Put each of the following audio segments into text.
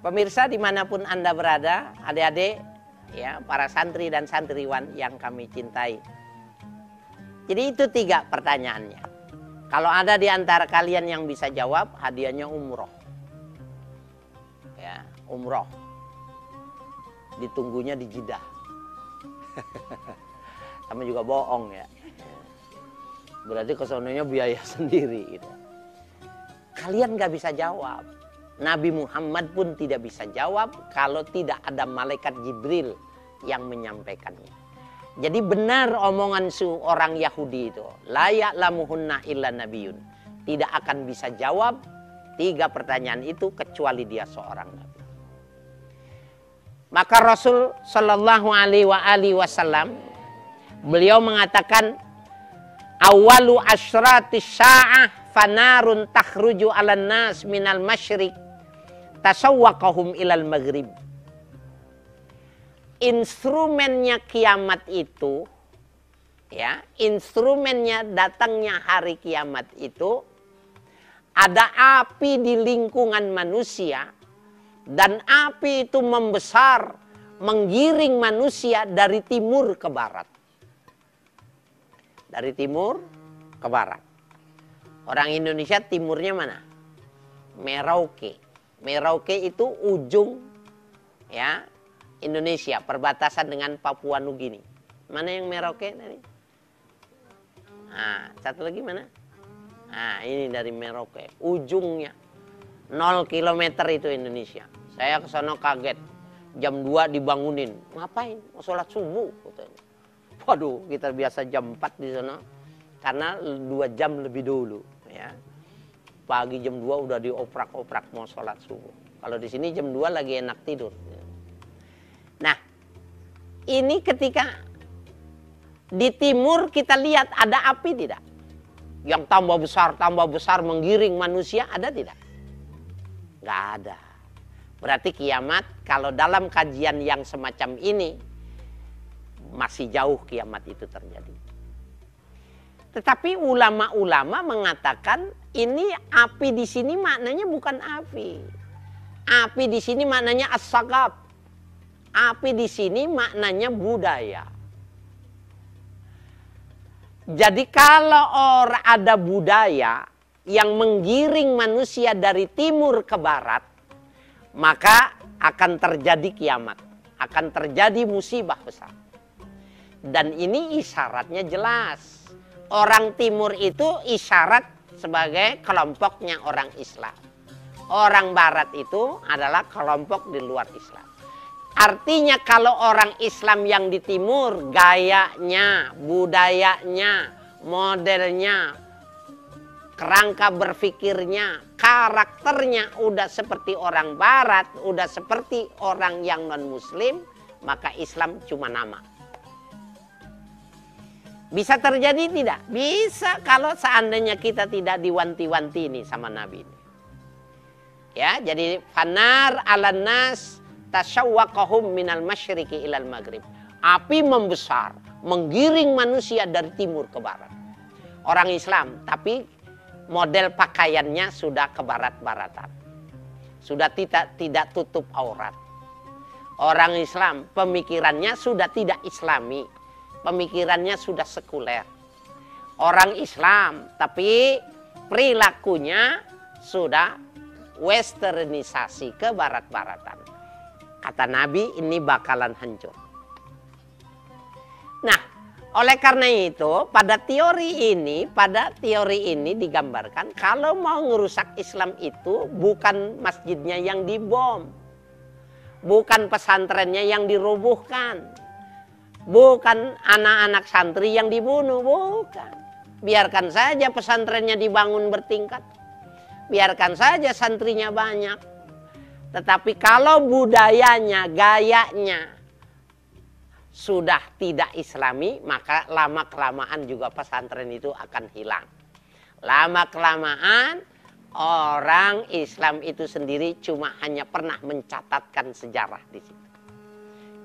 Pemirsa dimanapun Anda berada, adik-adik, ya, para santri dan santriwan yang kami cintai. Jadi itu 3 pertanyaannya. Kalau ada di antara kalian yang bisa jawab, hadiahnya umroh. Ya, umroh. Ditunggunya di Jeddah. Sama juga bohong ya. Berarti kesononya biaya sendiri gitu. Kalian gak bisa jawab. Nabi Muhammad pun tidak bisa jawab kalau tidak ada malaikat Jibril yang menyampaikannya. Jadi benar omongan orang Yahudi itu. La ya'lamuhunna illa nabiyun. Tidak akan bisa jawab 3 pertanyaan itu kecuali dia seorang nabi. Maka Rasul Shallallahu Alaihi Wasallam beliau mengatakan, awalu asratis sa'ah fanarun takhruju 'alan nas minal masyriq tasawwaqahum ilal maghrib. Instrumennya kiamat itu, ya, instrumennya datangnya hari kiamat itu, ada api di lingkungan manusia, dan api itu membesar, menggiring manusia dari timur ke barat. Dari timur ke barat. Orang Indonesia timurnya mana? Merauke. Merauke itu ujung, ya, Indonesia, perbatasan dengan Papua Nugini. Mana yang Merauke tadi? Nah, satu lagi mana? Nah, ini dari Merauke, ujungnya 0 kilometer itu Indonesia. Saya ke sana kaget, jam 2 dibangunin. Ngapain? Mau sholat subuh katanya. Waduh, kita biasa jam 4 di sana karena 2 jam lebih dulu, ya. Pagi jam 2 udah dioprak-oprak mau sholat subuh. Kalau di sini jam 2 lagi enak tidur. Nah, ini ketika di timur kita lihat ada api tidak? Yang tambah besar menggiring manusia, ada tidak? Nggak ada. Berarti kiamat kalau dalam kajian yang semacam ini masih jauh kiamat itu terjadi. Tetapi ulama-ulama mengatakan ini api di sini maknanya bukan api. Api di sini maknanya as-sagab. Api di sini maknanya budaya. Jadi kalau ada budaya yang menggiring manusia dari timur ke barat, maka akan terjadi kiamat. Akan terjadi musibah besar. Dan ini isyaratnya jelas. Orang timur itu isyarat sebagai kelompoknya orang Islam. Orang barat itu adalah kelompok di luar Islam. Artinya kalau orang Islam yang di timur, gayanya, budayanya, modelnya, kerangka berpikirnya, karakternya udah seperti orang barat, udah seperti orang yang non-muslim, maka Islam cuma nama. Bisa terjadi tidak? Bisa kalau seandainya kita tidak diwanti-wanti ini sama Nabi ini. Ya, jadi fanar 'alan nas tasawwaqahum minal masyriqi ilal maghrib. Api membesar, menggiring manusia dari timur ke barat. Orang Islam, tapi model pakaiannya sudah ke barat-baratan. Sudah tidak tutup aurat. Orang Islam, pemikirannya sudah tidak Islami. Pemikirannya sudah sekuler. Orang Islam, tapi perilakunya sudah westernisasi ke barat-baratan. Kata Nabi, ini bakalan hancur. Nah, oleh karena itu, pada teori ini digambarkan, kalau mau ngerusak Islam itu bukan masjidnya yang dibom, bukan pesantrennya yang dirobohkan, bukan anak-anak santri yang dibunuh, bukan. Biarkan saja pesantrennya dibangun bertingkat. Biarkan saja santrinya banyak. Tetapi kalau budayanya, gayanya sudah tidak Islami, maka lama-kelamaan juga pesantren itu akan hilang. Lama-kelamaan orang Islam itu sendiri cuma hanya pernah mencatatkan sejarah di situ.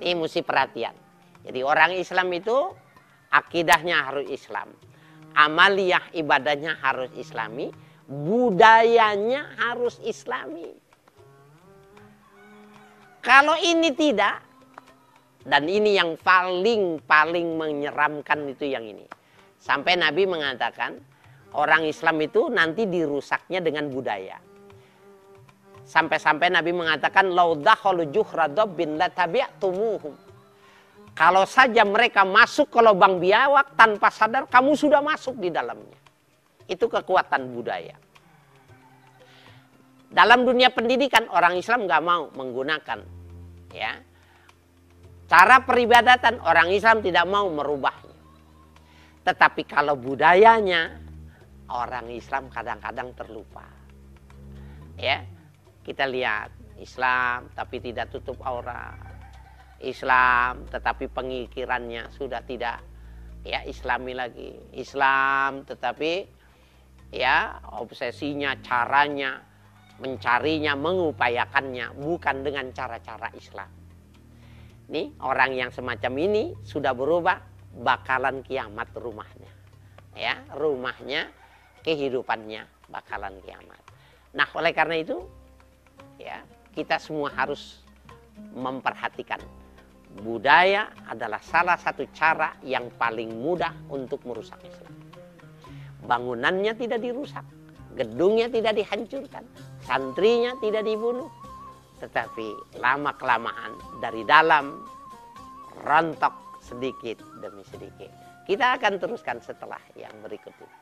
Ini mesti perhatian. Jadi orang Islam itu akidahnya harus Islam. Amaliyah ibadahnya harus Islami. Budayanya harus Islami. Kalau ini tidak, dan ini yang paling menyeramkan itu yang ini. Sampai Nabi mengatakan, orang Islam itu nanti dirusaknya dengan budaya. Sampai-sampai Nabi mengatakan, "Lau dakhalu juhra dabbin latabi'tumuhum." Kalau saja mereka masuk ke lubang biawak tanpa sadar, kamu sudah masuk di dalamnya. Itu kekuatan budaya. Dalam dunia pendidikan, orang Islam nggak mau menggunakan, ya, cara peribadatan, orang Islam tidak mau merubahnya. Tetapi kalau budayanya, orang Islam kadang-kadang terlupa. Ya, kita lihat Islam tapi tidak tutup aurat. Islam tetapi pengikirannya sudah tidak ya Islami lagi. Islam tetapi ya obsesinya, caranya, mencarinya, mengupayakannya bukan dengan cara-cara Islam. Nih, orang yang semacam ini sudah berubah, bakalan kiamat rumahnya. Ya, rumahnya, kehidupannya bakalan kiamat. Nah, oleh karena itu, ya, kita semua harus memperhatikan budaya adalah salah satu cara yang paling mudah untuk merusak Islam. Bangunannya tidak dirusak, gedungnya tidak dihancurkan, santrinya tidak dibunuh, tetapi lama-kelamaan dari dalam rontok sedikit demi sedikit. Kita akan teruskan setelah yang berikut ini.